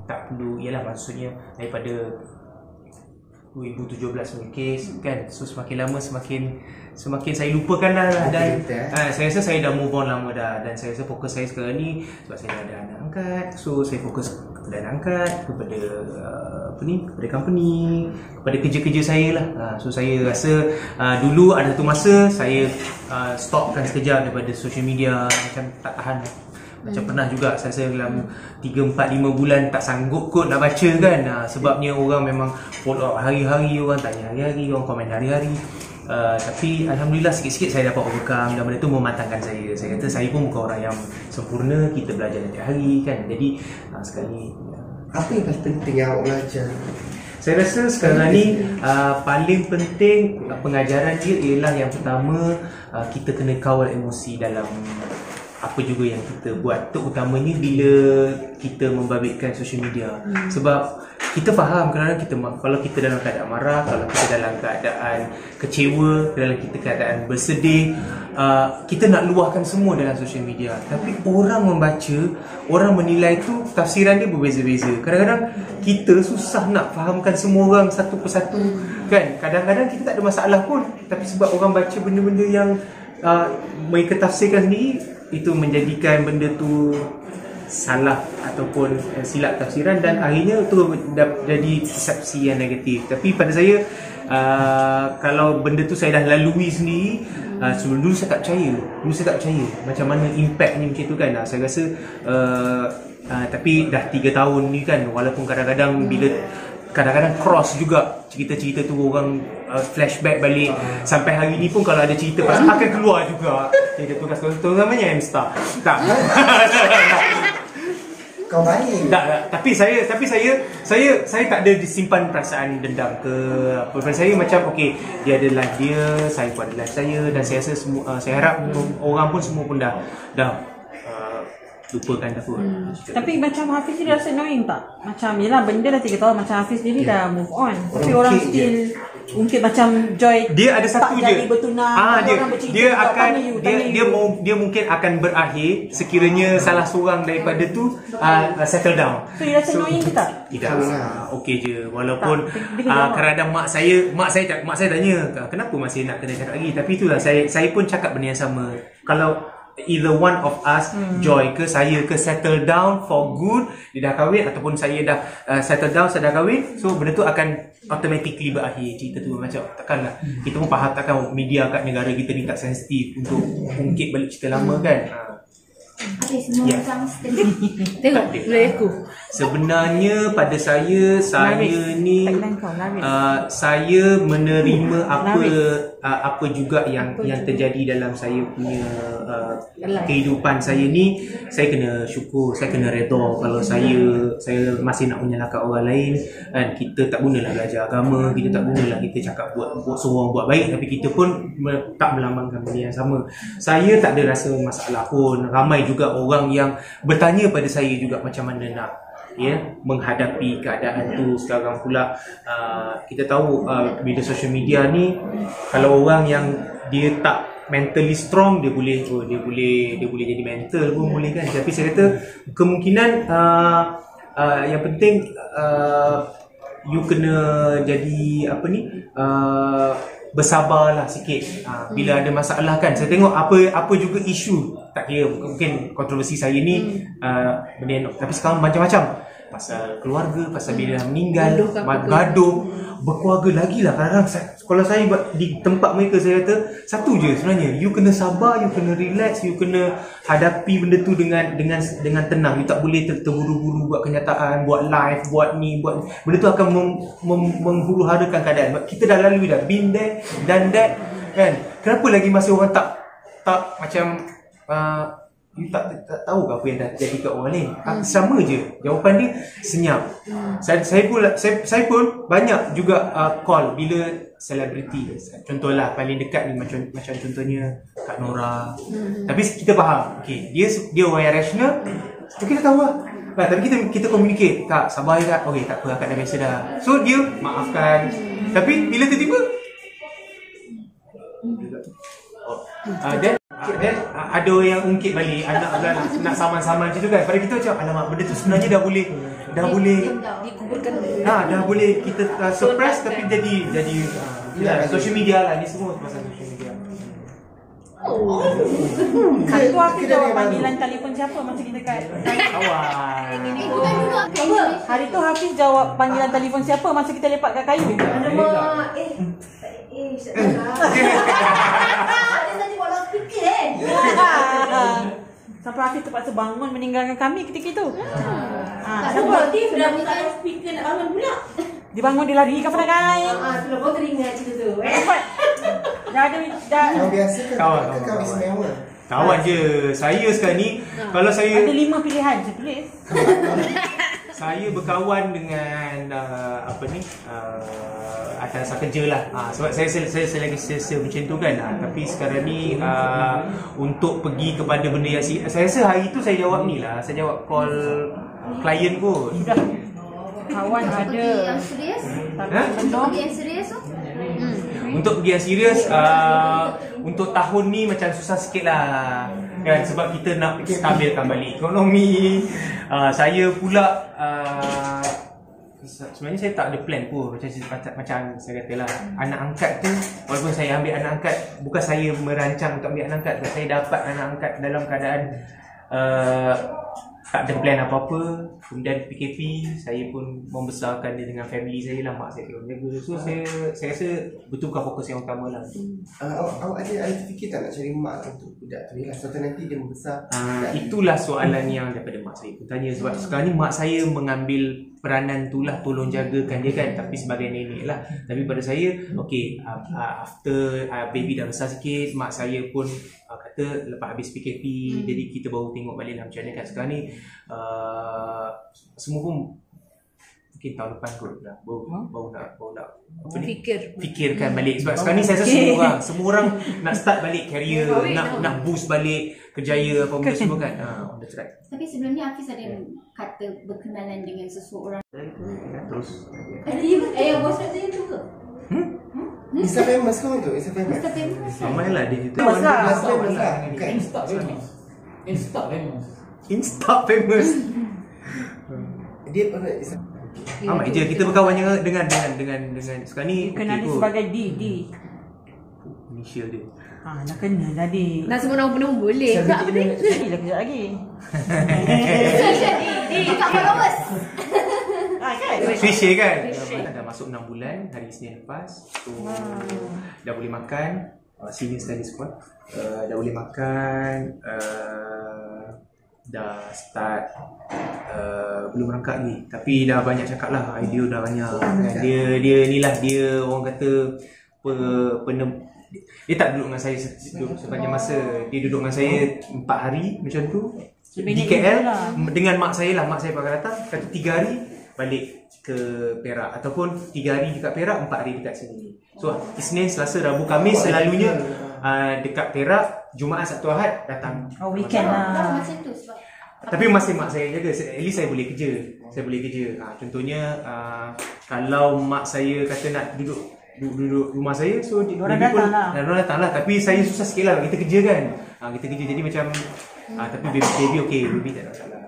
tak perlu, ialah maksudnya daripada 2017 kes kan, so semakin lama semakin saya lupakan dah dan saya rasa saya dah move on lama dah, dan saya rasa fokus saya sekarang ni sebab saya ada anak angkat, so saya fokus kepada anak angkat, kepada kepada company, kepada kerja-kerja saya lah. So saya rasa dulu ada satu masa saya stopkan sekejap daripada social media, macam tak tahan lah. Macam pernah juga saya rasa dalam 3, 4, 5 bulan tak sanggup kot nak baca kan. Sebabnya orang memang follow up hari-hari, orang tanya hari-hari, orang komen hari-hari. Tapi Alhamdulillah sikit-sikit saya dapat overcome, dan benda tu mematangkan saya. Saya kata saya pun bukan orang yang sempurna, kita belajar setiap hari kan. Jadi sekali apa yang paling penting yang awak belajar? Saya rasa sekarang ni paling penting pengajaran dia ialah yang pertama, kita kena kawal emosi dalam apa juga yang kita buat, terutamanya bila kita membabitkan social media. Sebab kita faham kadang-kadang kalau kita dalam keadaan marah, kalau kita dalam keadaan kecewa, dalam kita keadaan bersedih, kita nak luahkan semua dalam social media. Tapi orang membaca, orang menilai tu tafsiran dia berbeza-beza. Kadang-kadang kita susah nak fahamkan semua orang satu persatu kan. Kadang-kadang kita tak ada masalah pun, tapi sebab orang baca benda-benda yang mereka tafsirkan sendiri, itu menjadikan benda tu salah ataupun silap tafsiran, dan akhirnya tu jadi persepsi yang negatif. Tapi pada saya, kalau benda tu saya dah lalui sendiri, sebelum dulu saya tak percaya macam mana impact ni macam tu kan. Saya rasa tapi dah 3 tahun ni kan, walaupun kadang-kadang bila kadang-kadang cross juga cerita-cerita tu, orang flashback balik. Sampai hari ni pun kalau ada cerita pasal akan keluar juga cerita tu namanya M-Star. Tak. Kau baik. Tak. Tapi saya tak ada disimpan perasaan dendam ke apa. Pada saya macam okey, dia ada live dia, saya pun ada live saya, dan saya rasa semua, saya harap orang pun semua pun dah lupakan dah pun. Tapi macam Hafiz ni rasa annoying tak? Macam yelah benda dah 3 tahun, macam Hafiz sendiri dah move on, tapi orang still mungkin macam Joy dia ada satu tak je jadi bertunang. Dia mungkin akan berakhir sekiranya salah seorang daripada tu settle down. So you rasa annoying ke tak? Tidak. Okey je. Walaupun kadang-kadang mak saya tanya kenapa masih nak kena cakap lagi, tapi itulah saya pun cakap benda yang sama. Kalau either one of us, Joy ke saya ke, settle down for good, dia dah kahwin, ataupun saya dah settle down, saya dah kahwin, so benda tu akan automatically berakhir cerita tu. Macam takkanlah kita pun faham, takkan media kat negara kita ni tak sensitif untuk ungkit balik cerita lama kan. Semua macam tengok boleh aku. Sebenarnya pada saya ni saya menerima apa juga yang terjadi dalam saya punya kehidupan saya ni. Saya kena syukur, saya kena redha. Kalau saya masih nak menyalahkan orang lain kan, kita tak gunalah belajar agama, kita tak gunalah kita cakap buat seorang buat baik, tapi kita pun tak melambangkan benda yang sama. Saya tak ada rasa masalah pun. Ramai juga orang yang bertanya pada saya juga macam mana nak menghadapi keadaan tu. Sekarang pula kita tahu bila social media ni, kalau orang yang dia tak mentally strong, dia boleh jadi mental pun boleh kan. Tapi saya kata kemungkinan yang penting you kena jadi bersabarlah sikit. Bila ada masalah kan, saya tengok apa juga isu, tak kira mungkin kontroversi saya ni tapi sekarang macam-macam, pasal keluarga, pasal bila meninggal, gaduh berkeluarga lagi lah. Kadang-kadang kalau saya di tempat mereka, saya kata satu je sebenarnya, you kena sabar, you kena relax, you kena hadapi benda tu dengan tenang. You tak boleh terburu-buru buat kenyataan, buat live, buat ni, buat benda tu akan menghuru-harakan keadaan. Kita dah lalui dah, been there, done that kan. Kenapa lagi masih orang tak macam you tak tahu ke apa yang dah jadi kat orang lain? Sama je. Jawapan dia senyap. Saya pun banyak juga call bila selebriti. Contohlah paling dekat ni macam contohnya Kak Nora. Tapi kita faham, okey, dia orang yang rasional. Kita tahu lah. Tapi kita communicate, Kak sabar ya Kak. Okey, tak apa, Kak dah biasa dah. So dia maafkan. Tapi bila tiba-tiba dan ada yang ungkit balik, nak saman-saman macam tu kan. Pada kita macam alamak, benda tu sebenarnya dah boleh dah boleh Dikuburkan. dah boleh kita suppress tapi jadi social media lah, ni semua pasal social media. Hari tu Hafiz jawab panggilan telefon siapa masa kita kat Awal. Bukan juga kayu. Hari tu Hafiz jawab panggilan telefon siapa masa kita lepak kat kayu. Alamak. Ada tadi buat loudspeaker Sampai Hafiz terpaksa bangun meninggalkan kami ketika itu. Tak Siapa? berhenti sudah buka loudspeaker nak bangun pula. Dia bangun, dia lari ke mana kain. Sudah kau teringat cerita tu. Dah Kau biasa ke? Kawan. Kau istimewa? Kawan je. Saya sekarang ni kalau saya ada 5 pilihan saya tulis. saya berkawan dengan atas kerja lah. Sebab saya lagi selesa macam tu kan. Tapi sekarang ni untuk pergi kepada benda yang saya rasa hari tu saya jawab ni lah. Saya jawab call klien kot. Sudah. Kawan ada. Yang serius? Belum. Yang serius tu? Untuk pergi yang serius, untuk tahun ni macam susah sikit lah kan, sebab kita nak stabilkan balik ekonomi. Saya pula sebenarnya saya tak ada plan pun. Macam saya kata lah, anak angkat tu, walaupun saya ambil anak angkat, bukan saya merancang untuk ambil anak angkat, saya dapat anak angkat dalam keadaan tak ada plan apa-apa. Kemudian PKP, saya pun membesarkan dia dengan family saya lah, mak saya kena jaga. So saya rasa betul bukan fokus yang utama lah. Awak ada terfikir tak nak cari mak untuk budak tu ni lah, suatu nanti dia membesar? Itulah soalan yang daripada mak saya pun tanya. Sebab sekarang ni mak saya mengambil peranan tu lah, tolong jagakan dia kan, tapi sebagai nenek lah. Tapi pada saya, okay, after baby dah besar sikit, mak saya pun kata lepas habis PKP, jadi kita baru tengok balik lah macam mana kan. Sekarang ni semua pun mungkin tahun depan kot lah, baru nak apa ni, fikirkan balik. Sebab sekarang ni saya rasa semua orang nak start balik career, nak boost balik kerjaya apa benda semua kan. On the track. Tapi sebelum ni Hafiz ada kata berkenalan dengan seseorang. Terus Yang bos saya tu ke? Insta famous kau tu? Insta famous? Mr. Famous. ramai lah digital. Insta famous lah. Bukan. Insta famous. Dia pernah Amat je kita berkawan dengan sekarang ni Kenali kot. sebagai D. Initial dia. Nak kena tadi. Nak sebut nama penuh boleh ke apa ni? Gila kejap lagi. Dekat followers. Kan? Switch kan. Dah masuk 6 bulan hari Isnin lepas. So dah boleh makan. Senior study squad. Dah boleh makan. Dah start belum merangkak ni, tapi dah banyak cakap lah, idea dah banyak kan. Dia ni lah, dia orang kata dia tak duduk dengan saya sepanjang masa. Dia duduk dengan saya 4 hari macam tu di KL dengan mak saya lah. Mak saya akan datang, kata 3 hari balik ke Perak, ataupun 3 hari dekat Perak, 4 hari dekat sini. So Isnin, Selasa, Rabu, Khamis selalunya dekat Perak, Jumaat, Sabtu, Ahad datang. Weekend lah. Macam tu sebab Tapi masih mak saya jaga. At least saya boleh kerja. Contohnya kalau mak saya kata nak duduk rumah saya, so Diorang datang lah. Tapi saya susah sikit lah, kita kerja kan. Kita kerja jadi macam tapi baby okay, baby tak ada masalah.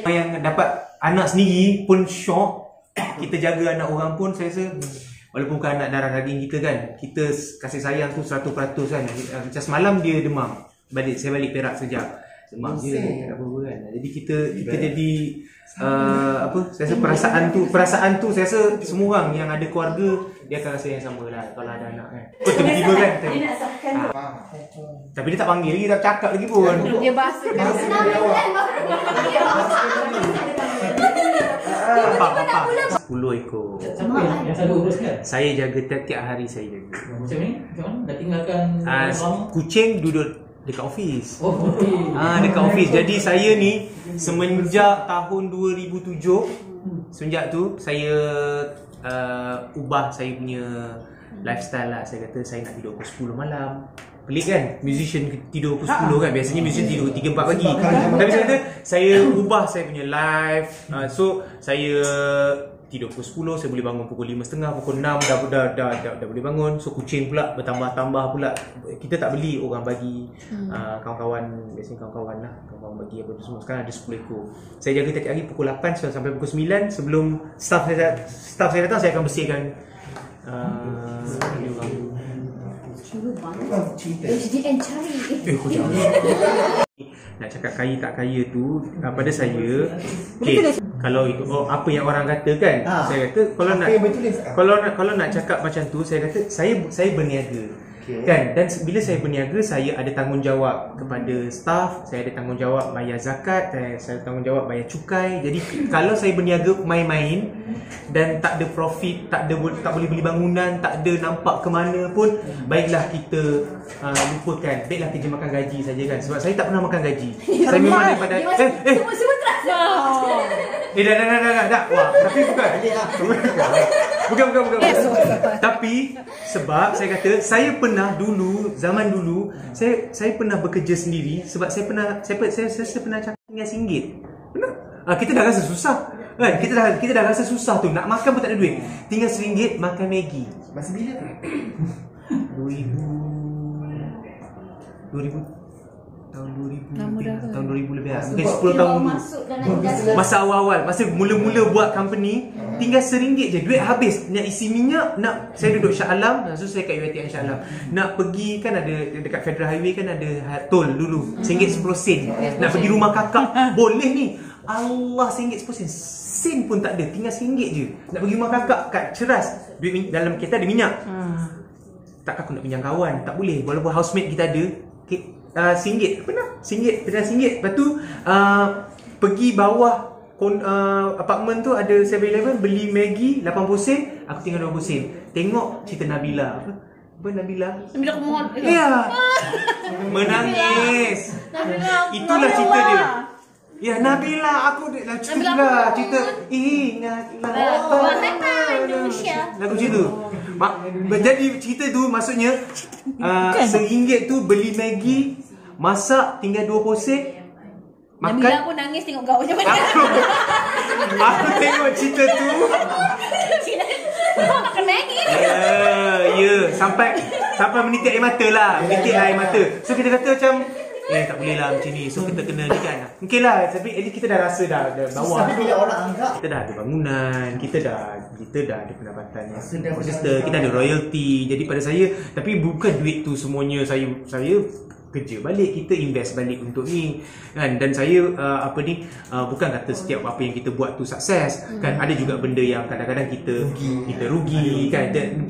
Yang dapat anak sendiri pun shock. Kita jaga anak orang pun saya rasa, walaupun bukan anak darah daging kita kan, kita kasih sayang tu 100% kan. Macam semalam dia demam, saya balik Perak sekejap, demam je, tak apa-apa kan. Jadi kita jadi saya rasa perasaan tu saya rasa semua orang yang ada keluarga dia akan rasa yang sama lah kalau ada anak kan. Tiba-tiba kan tapi dia tak panggil lagi, tak cakap lagi pun. Dia bahasa Papa 10 ekor. Yang selalu uruskan. Saya jaga tiap-tiap hari, saya jaga. Macam ni? Macam mana? Dah tinggalkan lama? Kucing duduk dekat office. Oh, okey. Dekat office. Jadi saya ni semenjak tahun 2007, semenjak tu saya ubah saya punya lifestyle lah. Saya kata saya nak tidur pukul 10 malam. Pelik kan? Musician tidur pukul 10 kan? Biasanya musician tidur 3-4 pagi. Tapi saya kata saya ubah saya punya life. So saya tidur pukul 10, saya boleh bangun pukul 5.30, pukul 6 dah boleh bangun. So kucing pula bertambah-tambah pula. Kita tak beli, orang bagi. Kawan-kawan, biasanya kawan-kawan lah, kawan-kawan bagi apa tu semua. Sekarang ada 10 ekor. Saya jaga tiap hari pukul 8 sampai pukul 9. Sebelum staff saya datang, saya akan bersihkan HDN cari. kau jangan. Nak cakap kaya tak kaya tu, pada saya, kalau itu apa yang orang kata kan, saya kata kalau nak cakap macam tu, saya kata saya berniaga. Kan, dan bila saya berniaga, saya ada tanggungjawab kepada staff, saya ada tanggungjawab bayar zakat, saya ada tanggungjawab bayar cukai. Jadi kalau saya berniaga main-main dan tak ada profit, tak boleh beli bangunan, tak ada nampak ke mana pun, baiklah kita lupakan, baiklah kerja makan gaji saja kan. Sebab saya tak pernah makan gaji. Saya memang daripada Semua terasa. dah. Wah, tapi bukan. Bukan. Tapi sebab saya kata saya pernah zaman dulu saya pernah bekerja sendiri sebab saya pernah cakap RM1. Benar? Kita dah rasa susah. Kan? Kita dah rasa susah tu, nak makan pun tak ada duit. Tinggal RM1 makan Maggi. Masa bila tu? 2000 tahun 2000 Lama dah ke? tahun 2000 lebih lah. Mungkin 10 tahun dulu. Masuk dalam industri. Masa awal-awal, masa mula-mula buat company, tinggal RM1 je, duit habis. Nak isi minyak, saya duduk Shah Alam, so saya kat UiTM Shah Alam. Nak pergi kan ada dekat Federal Highway kan ada tol dulu, RM1 10 sen. Nak pergi rumah kakak, boleh ni. Allah, RM1 10 sen. Sen pun tak ada, tinggal RM1 je. Nak pergi rumah kakak kat Ceras, duit dalam kereta ada minyak. Takkan aku nak pinjam kawan, tak boleh. Walaupun housemate kita ada, RM1 pernah RM1. Lepas tu pergi bawah apartmen tu ada 7-Eleven, beli Maggi 80 sen, aku tinggal 20 sen. Tengok cerita Nabila. Apa Nabila? Nabila kemohon. Ya. Menangis. Itulah cerita dia. Ya, Nabila, aku cerita ingatlah Indonesia. lagu cerita tu. Jadi cerita tu maksudnya RM1 tu beli Maggi, masak tinggal 20 sen, makan. Nabila pun nangis tengok kau macam mana. Aku tengok cerita tu. Makan Maggi. Ya, sampai menitik air mata lah. Air mata. So kita kata macam tak boleh lah macam ni. So kita kena ni kan. Mungkin lah, tapi at least kita dah rasa dah bawah. Tapi bila orang anggap Kita dah ada bangunan, kita dah ada pendapatan yang konsisten, kita ada royalty. Jadi pada saya, tapi bukan duit tu semuanya saya kerja balik, kita invest balik untuk ni kan. Dan saya bukan kata setiap apa yang kita buat tu sukses kan. Ada juga benda yang kadang-kadang kita rugi kan. Dan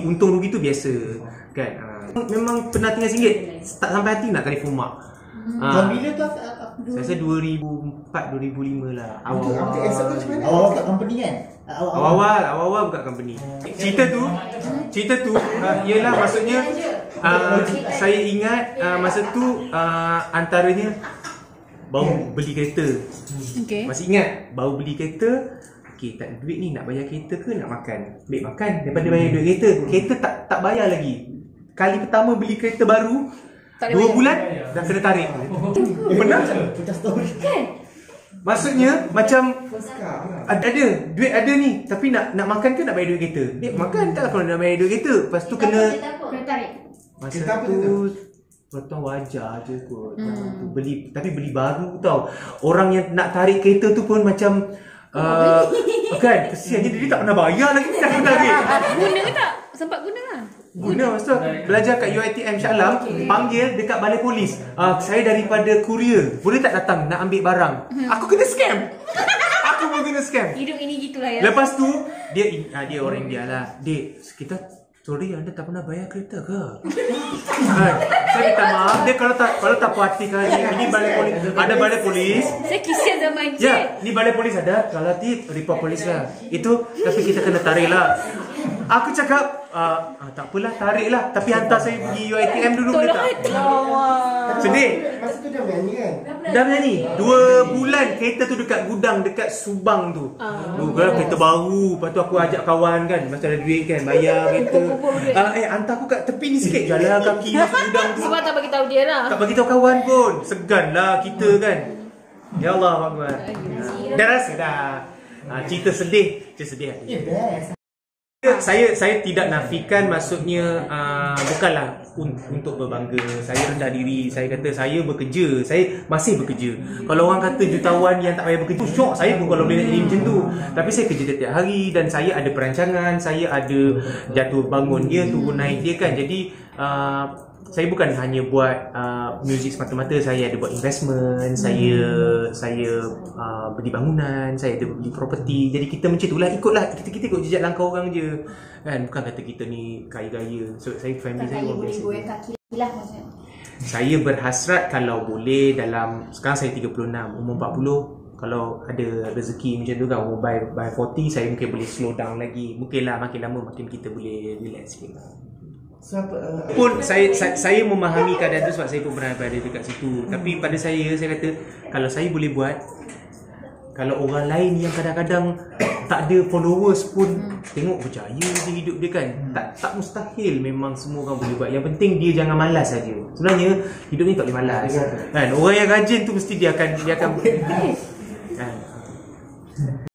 untung rugi tu biasa kan. Memang pernah tinggal RM1, tak sampai hati nak telefon mak. Dan bila tu Saya rasa 2004-2005 lah. Awal buka company kan? Awal-awal buka company. Cerita tu ialah maksudnya saya ingat masa tu antaranya baru beli kereta. Masih ingat baru beli kereta. Okey, tak ada duit ni, nak bayar kereta ke nak makan? Baik makan daripada bayar duit kereta. Kereta tak bayar lagi. Kali pertama beli kereta baru 2 bulan dah kena tarik. Benar? Kan? Maksudnya macam ada duit ada ni, tapi nak makan ke nak bayar duit kereta? Dia makan tak kalau nak bayar duit kereta. Lepas tu kena tarik. masa tu potong wajar je kot. Beli baru tau. Orang yang nak tarik kereta tu pun macam kan kesian dia tak pernah bayar lagi dah kena tarik. Guna ke tak? Sempat guna lah. Guna masa belajar kat UiTM Shah Alam, panggil dekat balai polis. Saya daripada kurier, boleh tak datang nak ambil barang? Aku kena scam. Aku pun kena scam. Hidup ini gitulah ya. Lepas tu dia orang India lah. Dek, kita sorry anda tak pernah bayar kereta ke? Saya minta maaf. Dia kalau tak puas hati kali ini balai polis. Ada balai polis. Saya kisian zaman je. Ya, ni balai polis ada. Kalau report polis lah. Itu tapi kita kena tarik lah. Aku cakap Tak apalah, tarik lah. Tapi hantar saya pergi UiTM dulu boleh tak? Sedih. Masa tu dah menyanyi kan? Dah menyanyi 2 bulan kereta tu dekat gudang, dekat Subang tu. Kereta baru. Lepas tu aku ajak kawan kan, masa ada duit kan, bayar kereta. Hantar aku kat tepi ni sikit, jalan kaki masuk gudang tu. Sebab tak bagi tahu dia lah. Tak bagi tahu kawan pun. Segan lah kita kan. Ya Allah Akbar. Dah rasa dah. Cerita sedih. Cerita sedih. Saya tidak nafikan, maksudnya bukanlah untuk berbangga. Saya rendah diri. Saya kata saya bekerja. Saya masih bekerja. Kalau orang kata jutawan yang tak payah bekerja, syok saya pun kalau boleh nak jadi macam tu. Tapi saya kerja setiap hari dan saya ada perancangan, saya ada jatuh bangun dia, turun naik dia kan. Jadi saya bukan hanya buat muzik semata-mata, saya ada buat investment, saya beli bangunan, saya ada beli property. Jadi kita macam itulah, ikutlah kita ikut jejak langkah orang je kan. Bukan kata kita ni kaya-kaya. So saya family saya orang biasa. Boleh kaki lah macam. Saya berhasrat kalau boleh dalam, sekarang saya 36, umur 40, kalau ada rezeki macam tu kan, umur by 40 saya mungkin boleh slow down lagi. Mungkinlah makin lama makin kita boleh relax sikit. So, Pun saya memahami keadaan tu sebab saya pun pernah berada dekat situ. Tapi pada saya kata kalau saya boleh buat, kalau orang lain yang kadang-kadang tak ada followers pun tengok berjaya je hidup dia kan. Tak mustahil, memang semua orang boleh buat. Yang penting dia jangan malas saja. Sebenarnya hidup ni tak boleh malas. Kan orang yang rajin tu mesti dia akan kan.